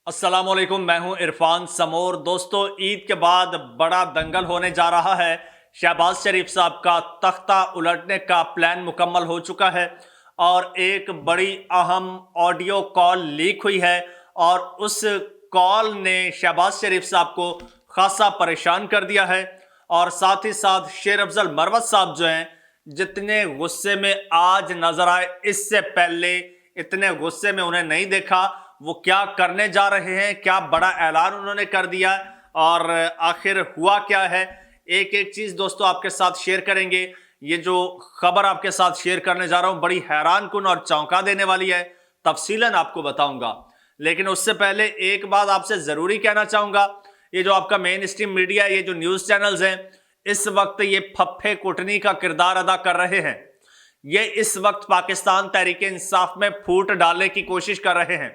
अस्सलाम वालेकुम, मैं हूं इरफान समोर। दोस्तों, ईद के बाद बड़ा दंगल होने जा रहा है। शहबाज शरीफ साहब का तख्ता उलटने का प्लान मुकम्मल हो चुका है और एक बड़ी अहम ऑडियो कॉल लीक हुई है और उस कॉल ने शहबाज शरीफ साहब को खासा परेशान कर दिया है। और साथ ही साथ शेर अफजल मरवत साहब जो हैं, जितने गुस्से में आज नजर आए, इससे पहले इतने गुस्से में उन्हें नहीं देखा। वो क्या करने जा रहे हैं, क्या बड़ा ऐलान उन्होंने कर दिया और आखिर हुआ क्या है, एक एक चीज दोस्तों आपके साथ शेयर करेंगे। ये जो खबर आपके साथ शेयर करने जा रहा हूं बड़ी हैरान कुन और चौंका देने वाली है, तफसीलन आपको बताऊंगा। लेकिन उससे पहले एक बात आपसे जरूरी कहना चाहूंगा, ये जो आपका मेन स्ट्रीम मीडिया, ये जो न्यूज चैनल्स हैं, इस वक्त ये फप्फे कुटनी का किरदार अदा कर रहे हैं। ये इस वक्त पाकिस्तान तहरीक इंसाफ में फूट डालने की कोशिश कर रहे हैं।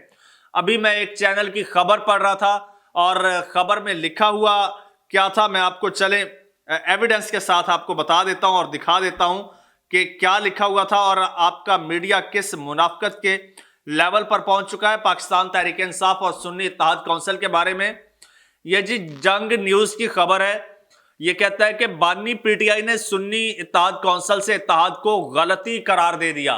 अभी मैं एक चैनल की खबर पढ़ रहा था और खबर में लिखा हुआ क्या था, मैं आपको चले एविडेंस के साथ आपको बता देता हूं और दिखा देता हूं कि क्या लिखा हुआ था और आपका मीडिया किस मुनाफकत के लेवल पर पहुंच चुका है पाकिस्तान तहरीक इंसाफ और सुन्नी इत्तेहाद काउंसिल के बारे में। यह जी जंग न्यूज की खबर है। यह कहता है कि बानी पीटीआई ने सुन्नी इत्तेहाद काउंसिल से इत्तेहाद को गलती करार दे दिया।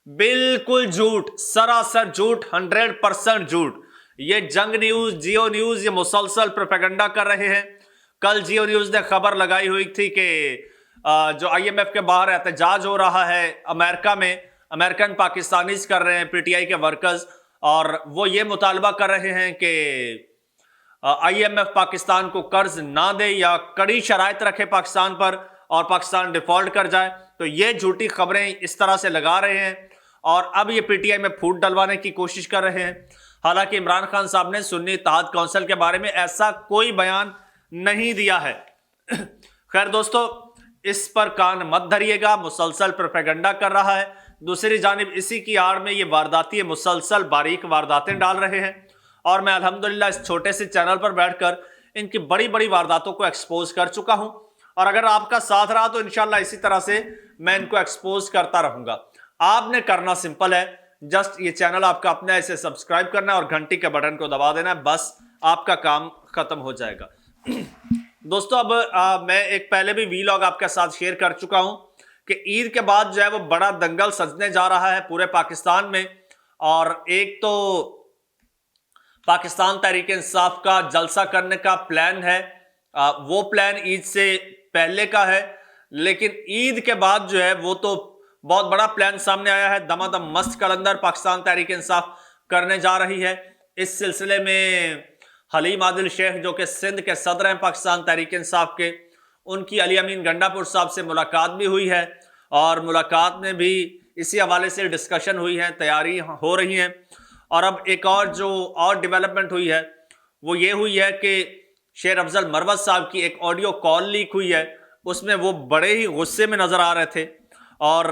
बिल्कुल झूठ, सरासर झूठ, 100% झूठ। ये जंग न्यूज, जियो न्यूज ये मुसलसल प्रोपेगेंडा कर रहे हैं। कल जियो न्यूज ने खबर लगाई हुई थी कि जो आईएमएफ के बाहर एहतजाज हो रहा है अमेरिका में, अमेरिकन पाकिस्तानीज कर रहे हैं, पीटीआई के वर्कर्स, और वो ये मुतालबा कर रहे हैं कि आईएमएफ पाकिस्तान को कर्ज ना दे या कड़ी शराइत रखे पाकिस्तान पर और पाकिस्तान डिफॉल्ट कर जाए। तो ये झूठी खबरें इस तरह से लगा रहे हैं और अब ये पीटीआई में फूट डलवाने की कोशिश कर रहे हैं। हालांकि इमरान खान साहब ने सुन्नी इत्तेहाद काउंसिल के बारे में ऐसा कोई बयान नहीं दिया है। खैर दोस्तों, इस पर कान मत धरिएगा, मुसलसल प्रोपेगेंडा कर रहा है। दूसरी जानिब इसी की आड़ में ये वारदाती मुसलसल बारीक वारदातें डाल रहे हैं और मैं अल्हम्दुलिल्लाह इस छोटे से चैनल पर बैठकर इनकी बड़ी बड़ी वारदातों को एक्सपोज कर चुका हूं और अगर आपका साथ रहा तो इंशाल्लाह इसी तरह से मैं इनको एक्सपोज करता रहूंगा। आपने करना सिंपल है, जस्ट ये चैनल आपका अपना ऐसे सब्सक्राइब करना है और घंटी के बटन को दबा देना है, बस आपका काम खत्म हो जाएगा। दोस्तों, अब मैं एक पहले भी वीलॉग आपके साथ शेयर कर चुका हूं कि ईद के बाद जो है वो बड़ा दंगल सजने जा रहा है पूरे पाकिस्तान में। और एक तो पाकिस्तान तहरीक इंसाफ का जलसा करने का प्लान है, वो प्लान ईद से पहले का है, लेकिन ईद के बाद जो है वो तो बहुत बड़ा प्लान सामने आया है। दमादम मस्त कलंदर पाकिस्तान तहरीक इंसाफ करने जा रही है। इस सिलसिले में हलीम आदिल शेख जो कि सिंध के सदर हैं पाकिस्तान तहरीक इंसाफ के, उनकी अली अमीन गंडापुर साहब से मुलाकात भी हुई है और मुलाकात में भी इसी हवाले से डिस्कशन हुई है, तैयारी हो रही है। और अब एक और जो और डेवलपमेंट हुई है वो ये हुई है कि शेर अफजल मरवत साहब की एक ऑडियो कॉल लीक हुई है। उसमें वो बड़े ही गुस्से में नजर आ रहे थे और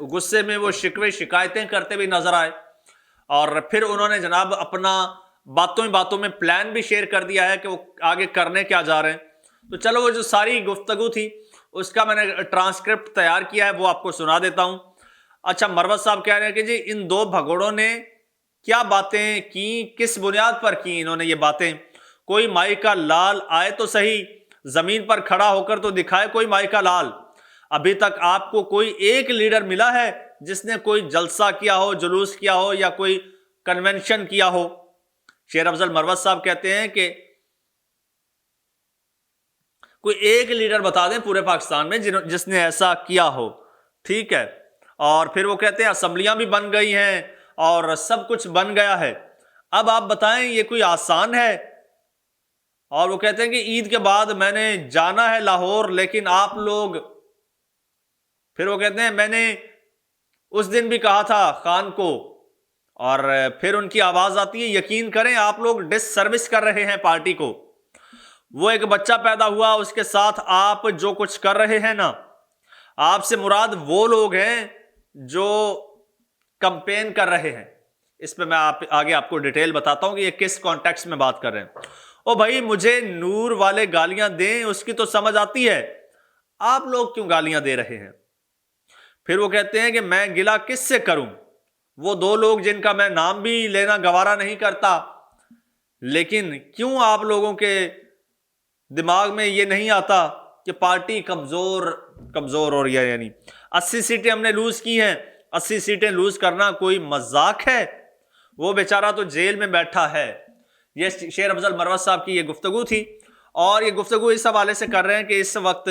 गुस्से में वो शिकवे शिकायतें करते भी नजर आए और फिर उन्होंने जनाब अपना बातों ही बातों में प्लान भी शेयर कर दिया है कि वो आगे करने क्या जा रहे हैं। तो चलो, वो जो सारी गुफ्तगू थी उसका मैंने ट्रांसक्रिप्ट तैयार किया है, वो आपको सुना देता हूं। अच्छा, मरवत साहब कह रहे हैं कि जी इन दो भगोड़ों ने क्या बातें की, किस बुनियाद पर की इन्होंने ये बातें। कोई माई का लाल आए तो सही, जमीन पर खड़ा होकर तो दिखाए कोई माई का लाल। अभी तक आपको कोई एक लीडर मिला है जिसने कोई जलसा किया हो, जुलूस किया हो या कोई कन्वेंशन किया हो? शेर अफजल मरवत साहब कहते हैं कि कोई एक लीडर बता दें पूरे पाकिस्तान में जिसने ऐसा किया हो, ठीक है। और फिर वो कहते हैं असेंबलियां भी बन गई हैं और सब कुछ बन गया है, अब आप बताएं ये कोई आसान है? और वो कहते हैं कि ईद के बाद मैंने जाना है लाहौर, लेकिन आप लोग, फिर वो कहते हैं मैंने उस दिन भी कहा था खान को, और फिर उनकी आवाज आती है यकीन करें आप लोग डिससर्विस कर रहे हैं पार्टी को। वो एक बच्चा पैदा हुआ, उसके साथ आप जो कुछ कर रहे हैं ना, आपसे मुराद वो लोग हैं जो कंपेन कर रहे हैं। इस पे मैं आगे आपको डिटेल बताता हूं कि ये किस कॉन्टेक्स्ट में बात कर रहे हैं। ओ भाई, मुझे नूर वाले गालियां दें उसकी तो समझ आती है, आप लोग क्यों गालियां दे रहे हैं? फिर वो कहते हैं कि मैं गिला किससे करूं, वो दो लोग जिनका मैं नाम भी लेना गवारा नहीं करता, لیکن کیوں آپ لوگوں کے دماغ میں یہ نہیں آتا کہ پارٹی کمزور ہو رہی ہے؟ یعنی 80 سیٹیں ہم نے لوز کی ہیں، 80 سیٹیں لوز کرنا کوئی مذاق ہے؟ وہ بیچارہ تو جیل میں بیٹھا ہے۔ یہ شیر افضل مروت صاحب کی یہ گفتگو تھی، اور یہ گفتگو اس حوالے سے کر رہے ہیں کہ اس وقت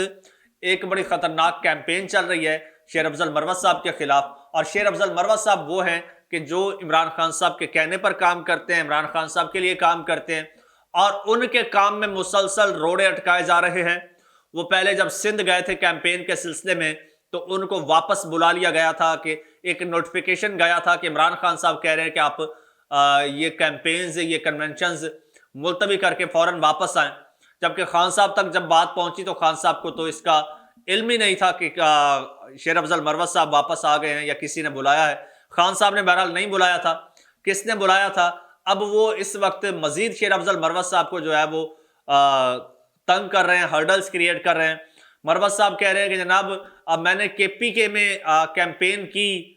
ایک بڑی خطرناک کیمپین چل رہی ہے شیر افضل مروت صاحب کے خلاف، اور شیر افضل مروت صاحب وہ ہیں کہ جو عمران خان صاحب کے کہنے پر کام کرتے ہیں، عمران خان صاحب کے لیے کام کرتے ہیں، اور ان کے کام میں مسلسل روڑے اٹکائے جا رہے ہیں۔ وہ پہلے جب سندھ گئے تھے کیمپین کے سلسلے میں تو ان کو واپس بلا لیا گیا تھا، کہ ایک نوٹیفیکیشن گیا تھا کہ عمران خان صاحب کہہ رہے ہیں کہ آپ یہ کیمپینز، یہ کنونشنز ملتوی کر کے فوراً واپس آئیں، جبکہ خان صاحب تک جب بات پہنچی تو خان صاحب کو تو اس کا علم ہی نہیں تھا کہ شیر افضل مروت صاحب واپس آ گئے ہیں یا کسی نے بلایا ہے۔ خان صاحب نے بہرحال نہیں بلایا تھا، کس نے بلایا تھا؟ اب وہ اس وقت مزید شیر افضل مروت صاحب کو جو ہے وہ تنگ کر رہے ہیں، ہرڈلز کریٹ کر رہے ہیں۔ مروت صاحب کہہ رہے ہیں کہ جناب میں نے کے پی کے میں کیمپین کی،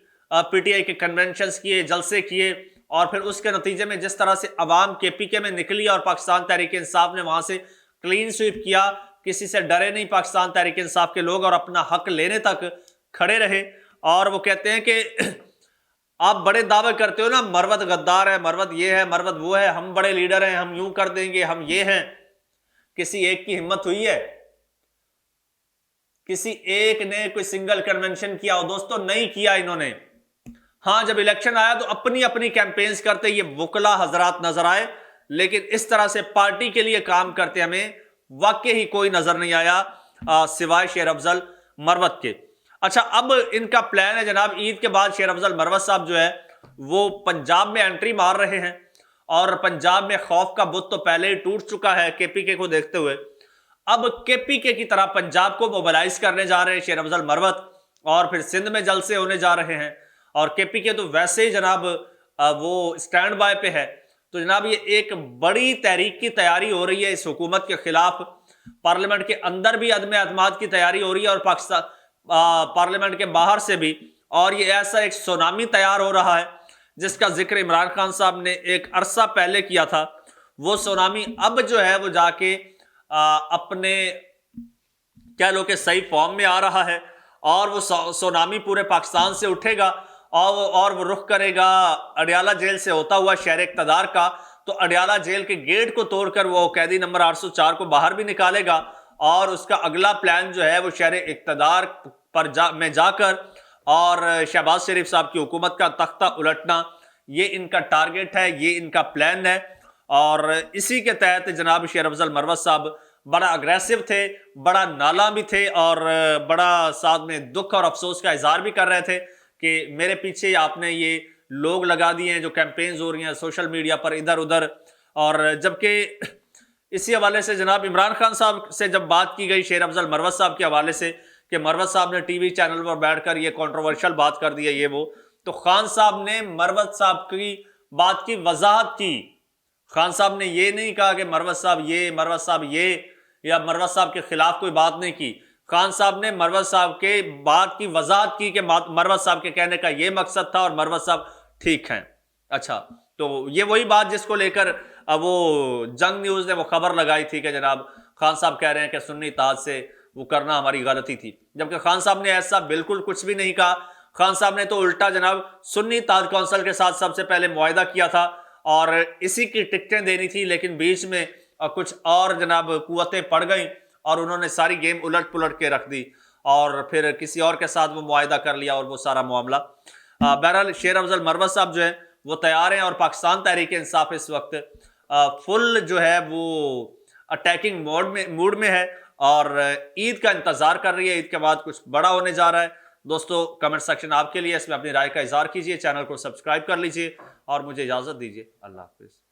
پی ٹی آئی کے کنونشنز کیے، جلسے کیے، اور پھر اس کے نتیجے میں جس طرح سے عوام کے پی کے میں نکلی اور پاکستان تحریک انصاف نے وہاں سے کلین سویپ کیا، کسی سے ڈرے نہیں پاکستان تحریک انصاف کے لوگ، اور اپنا حق لینے تک کھڑے رہے۔ اور وہ کہتے ہیں کہ آپ بڑے دعوے کرتے ہو نا، مروت غدار ہے، مروت یہ ہے، مروت وہ ہے، ہم بڑے لیڈر ہیں، ہم یوں کر دیں گے، ہم یہ ہیں۔ کسی ایک کی ہمت ہوئی ہے؟ کسی ایک نے کوئی سنگل کنونشن کیا ہو؟ دوستو نہیں کیا انہوں نے۔ ہاں جب الیکشن آیا تو اپنی اپنی کیمپینز کرتے یہ وکلا حضرات نظر آئے، لیکن اس طرح سے پارٹی کے لیے کام کرتے ہمیں واقعی ہی کوئی نظر نہیں آیا سوائے شیر افضل مروت کے۔ اچھا، اب ان کا پلان ہے جناب، عید کے بعد شیر افضل مروت صاحب جو ہے وہ پنجاب میں انٹری مار رہے ہیں، اور پنجاب میں خوف کا بت تو پہلے ہی ٹوٹ چکا ہے کے پی کے کو دیکھتے ہوئے۔ اب کے پی کے کی طرح پنجاب کو موبلائز کرنے جا رہے ہیں شیر افضل مروت، اور پھر سندھ میں جلسے ہونے جا رہے ہیں، اور کے پی کے تو ویسے ہی جناب وہ سٹینڈ بائی پہ ہے۔ تو جناب یہ ایک بڑی تحریک کی تیاری ہو رہی ہے اس حکومت کے خلاف۔ پارلیمنٹ کے اندر بھی عدم اعتماد کی تیاری ہو رہی ہے، اور پاکستان پارلیمنٹ کے باہر سے بھی، اور یہ ایسا ایک سونامی تیار ہو رہا ہے جس کا ذکر عمران خان صاحب نے ایک عرصہ پہلے کیا تھا۔ وہ سونامی اب جو ہے وہ جا کے اپنے کہہ لو کہ صحیح فارم میں آ رہا ہے، اور وہ سونامی پورے پاکستان سے اٹھے گا، اور وہ رخ کرے گا اڈیالہ جیل سے ہوتا ہوا شہر اقتدار کا۔ تو اڈیالہ جیل کے گیٹ کو توڑ کر وہ قیدی نمبر 804 کو باہر بھی نکالے گا، اور اس کا اگلا پلان جو ہے وہ شہر اقتدار پر میں جا کر اور شہباز شریف صاحب کی حکومت کا تختہ الٹنا، یہ ان کا ٹارگٹ ہے، یہ ان کا پلان ہے۔ اور اسی کے تحت جناب شیر افضل مروت صاحب بڑا اگریسو تھے، بڑا نالاں بھی تھے، اور بڑا ساتھ میں دکھ اور افسوس کا اظہار بھی کر رہے تھے کہ میرے پیچھے آپ نے یہ لوگ لگا دیے ہیں جو کیمپینز ہو رہی ہیں سوشل میڈیا پر ادھر ادھر۔ اور جبکہ اسی حوالے سے جناب عمران خان صاحب سے جب بات کی گئی شیر افضل مروت صاحب کے حوالے سے کہ مروت صاحب نے ٹی وی چینل پر بیٹھ کر یہ کنٹروورشل بات کر دی ہے یہ وہ، تو خان صاحب نے مروت صاحب کی بات کی وضاحت کی۔ خان صاحب نے یہ نہیں کہا کہ مروت صاحب یہ، مروت صاحب یہ، یا مروت صاحب کے خلاف کوئی بات نہیں کی۔ خان صاحب نے مروت صاحب کے بات کی وضاحت کی کہ مروت صاحب کے کہنے کا یہ مقصد تھا، اور مروت صاحب ٹھیک ہیں۔ اچھا، تو یہ وہی بات جس کو لے کر وہ جنگ نیوز نے وہ خبر لگائی تھی کہ جناب خان صاحب کہہ رہے ہیں کہ سنی اتحاد سے وہ کرنا ہماری غلطی تھی، جبکہ خان صاحب نے ایسا بالکل کچھ بھی نہیں کہا۔ خان صاحب نے تو الٹا جناب سنی اتحاد کونسل کے ساتھ سب سے پہلے معاہدہ کیا تھا، اور اسی کی ٹکٹیں دینی تھی، لیکن بیچ میں کچھ اور جناب قوتیں پڑ گئیں، اور انہوں نے ساری گیم الٹ پلٹ کے رکھ دی، اور پھر کسی اور کے ساتھ وہ معاہدہ کر لیا، اور وہ سارا معاملہ۔ بہرحال شیر افضل مروت صاحب جو ہے وہ تیار ہیں، اور پاکستان تحریک انصاف اس وقت فل جو ہے وہ اٹیکنگ موڈ میں ہے، اور عید کا انتظار کر رہی ہے۔ عید کے بعد کچھ بڑا ہونے جا رہا ہے۔ دوستو کمنٹ سیکشن آپ کے لیے، اس میں اپنی رائے کا اظہار کیجئے، چینل کو سبسکرائب کر لیجئے، اور مجھے اجازت دیجئے۔ اللہ حافظ۔